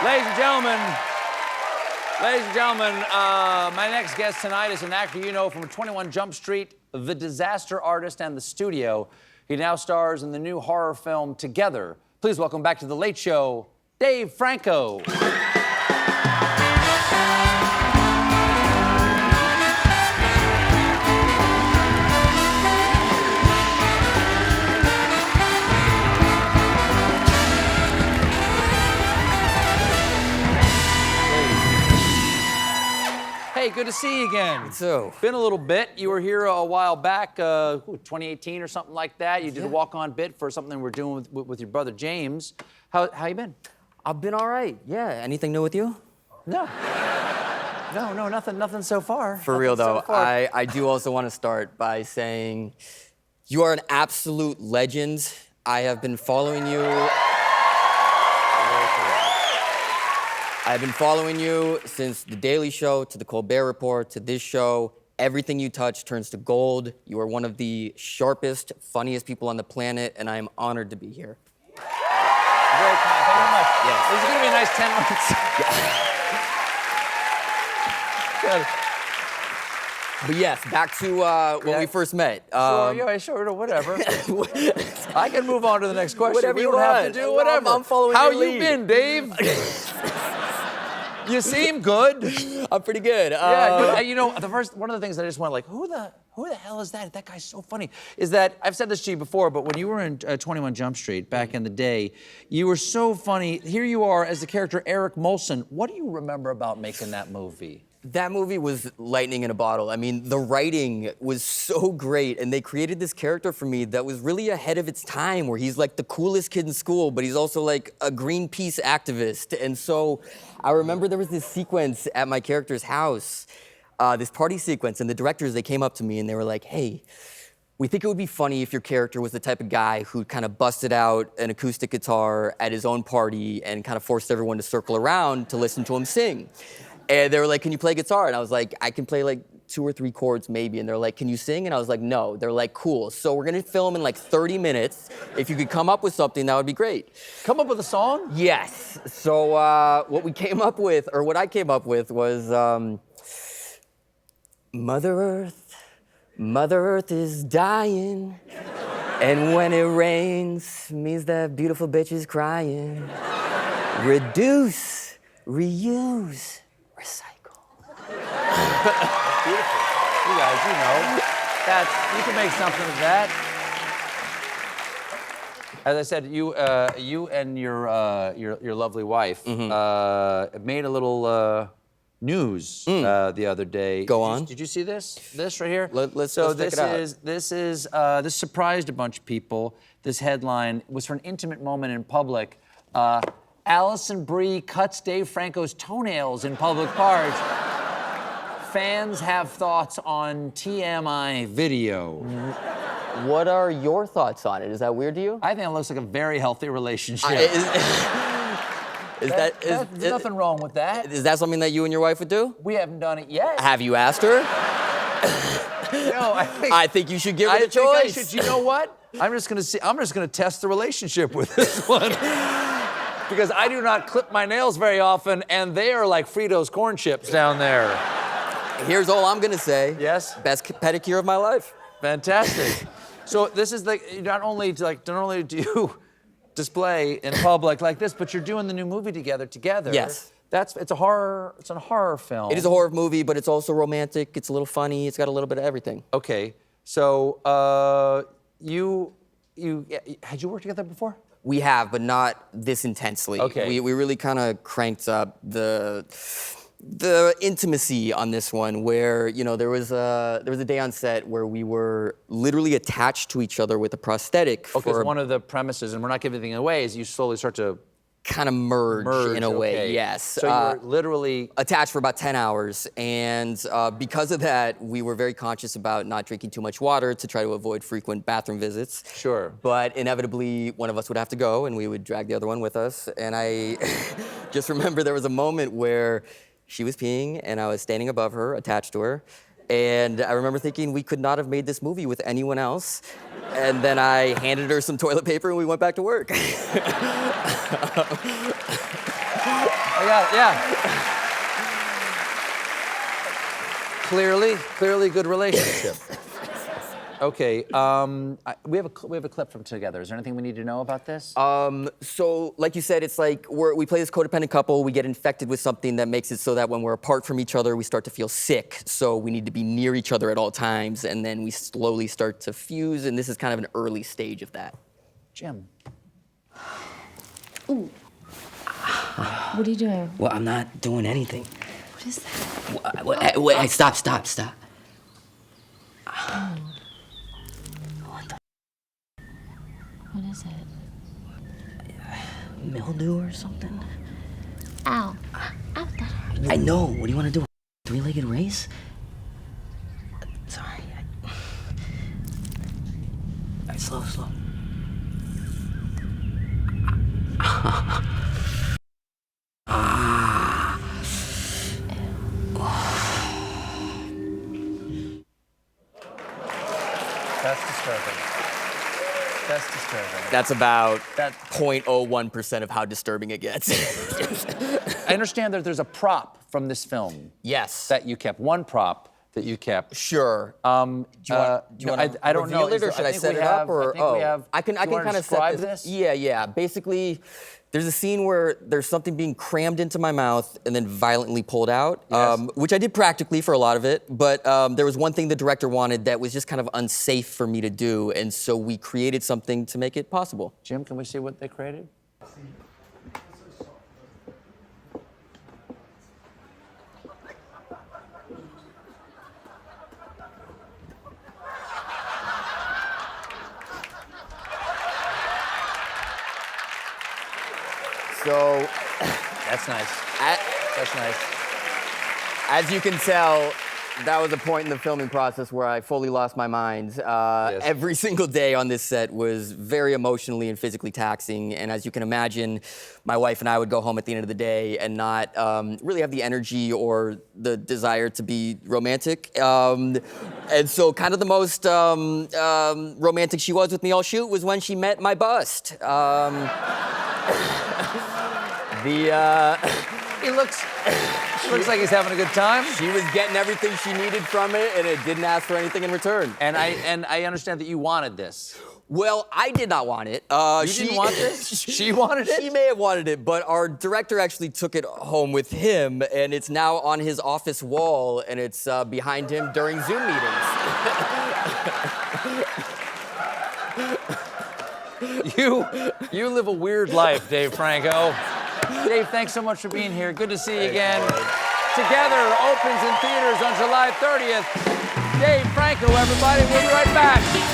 Ladies and gentlemen, my next guest tonight is an actor you know from 21 Jump Street, The Disaster Artist, and The Studio. He now stars in the new horror film Together. Please welcome back to The Late Show, Dave Franco. Hey, good to see you again. So, Been a little bit. You were here a while back, 2018 or something like that. You did a walk-on bit for something we're doing with your brother James. How you been? I've been all right. Yeah. Anything new with you? No, nothing so far. For real though, I do also want to start by saying you are an absolute legend. I have been following you. I've been following you since The Daily Show, to The Colbert Report, to this show. Everything you touch turns to gold. You are one of the sharpest, funniest people on the planet, and I am honored to be here. Very kind. Thank you very much. Yes. This is going to be a nice 10 months. Good. But yes, back to when we first met. Sure, whatever. I can move on to the next question. Whatever you you have to want. do whatever. I'm following How your you lead. been, Dave? You seem good. I'm pretty good. Yeah, you know, one of the things that I just went like, who the hell is that? That guy's so funny. Is that I've said this to you before, but when you were in 21 Jump Street back in the day, you were so funny. Here you are as the character Eric Molson. What do you remember about making that movie? That movie was lightning in a bottle. I mean, the writing was so great, and they created this character for me that was really ahead of its time, where he's like the coolest kid in school, but he's also like a Greenpeace activist. And so I remember there was this sequence at my character's house, this party sequence, and the directors, they came up to me and they were like, hey, we think it would be funny if your character was the type of guy who kind of busted out an acoustic guitar at his own party and kind of forced everyone to circle around to listen to him sing. And they were like, can you play guitar? And I was like, I can play like 2 or 3 chords maybe. And they're like, can you sing? And I was like, no. They're like, cool. So we're gonna film in like 30 minutes. If you could come up with something, that would be great. Come up with a song? Yes. So what we came up with, or what I came up with was, Mother Earth is dying. And when it rains, means that beautiful bitch is crying. Reduce, reuse, recycle. Beautiful. You guys, you know, you can make something of that. As I said, you and your lovely wife made a little news the other day. Go on. Did you see this? This right here. Let's check it out. This surprised a bunch of people. This headline was for an intimate moment in public. Alison Brie cuts Dave Franco's toenails in public park. Fans have thoughts on TMI video. What are your thoughts on it? Is that weird to you? I think it looks like a very healthy relationship. There's nothing wrong with that. Is that something that you and your wife would do? We haven't done it yet. Have you asked her? No, I think you should give it a choice. You know what? I'm just gonna test the relationship with this one. Because I do not clip my nails very often, and they are like Fritos corn chips down there. Here's all I'm gonna say. Yes? Best pedicure of my life. Fantastic. So this is like not only do you display in public like this, but you're doing the new movie together. Yes. It's a horror film. It is a horror movie, but it's also romantic. It's a little funny. It's got a little bit of everything. Okay. So had you worked together before? We have, but not this intensely. Okay. We really kind of cranked up the intimacy on this one, where, you know, there was a day on set where we were literally attached to each other with a prosthetic. Okay, so one of the premises, and we're not giving anything away, is you slowly start to kind of merge in a way. Okay. Yes. So you're literally attached for about 10 hours, and because of that, we were very conscious about not drinking too much water to try to avoid frequent bathroom visits. Sure. But inevitably, one of us would have to go, and we would drag the other one with us. And I just remember there was a moment where she was peeing, and I was standing above her, attached to her. And I remember thinking we could not have made this movie with anyone else. And then I handed her some toilet paper and we went back to work. I got it, yeah. Clearly good relationship. Okay, we have a clip from Together. Is there anything we need to know about this? So, like you said, it's like we play this codependent couple. We get infected with something that makes it so that when we're apart from each other, we start to feel sick. So we need to be near each other at all times, and then we slowly start to fuse. And this is kind of an early stage of that. Jim. Ooh. What are you doing? Well, I'm not doing anything. What is that? Wait, stop. Oh. What is it? Mildew or something? Ow. Ow, that hurts. I know. What do you want to do? Three-legged race? Sorry. All right, slow. That's disturbing. That's about That- 0.01% of how disturbing it gets. I understand that there's a prop from this film Yes. that you kept. One prop that you kept. Sure. Do you want I don't know. reveal it, or should I think set we it have- up? Or I think we have. I can do you wanna kind of describe set this. Yeah. Basically, there's a scene where there's something being crammed into my mouth and then violently pulled out, Yes. which I did practically for a lot of it. But there was one thing the director wanted that was just kind of unsafe for me to do, and so we created something to make it possible. Jim, can we see what they created? So, That's nice. That's nice. as you can tell, that was a point in the filming process where I fully lost my mind. Yes. Every single day on this set was very emotionally and physically taxing. And as you can imagine, my wife and I would go home at the end of the day and not really have the energy or the desire to be romantic. And so kind of the most romantic she was with me all shoot was when she met my bust. He looks like he's having a good time. She was getting everything she needed from it, and it didn't ask for anything in return. And I understand that you wanted this. Well, I did not want it. You didn't want this? She wanted it? She may have wanted it, but our director actually took it home with him, and it's now on his office wall, and it's behind him during Zoom meetings. You live a weird life, Dave Franco. Dave, thanks so much for being here. Good to see you again. Together opens in theaters on July 30th. Dave Franco, everybody. We'll be right back.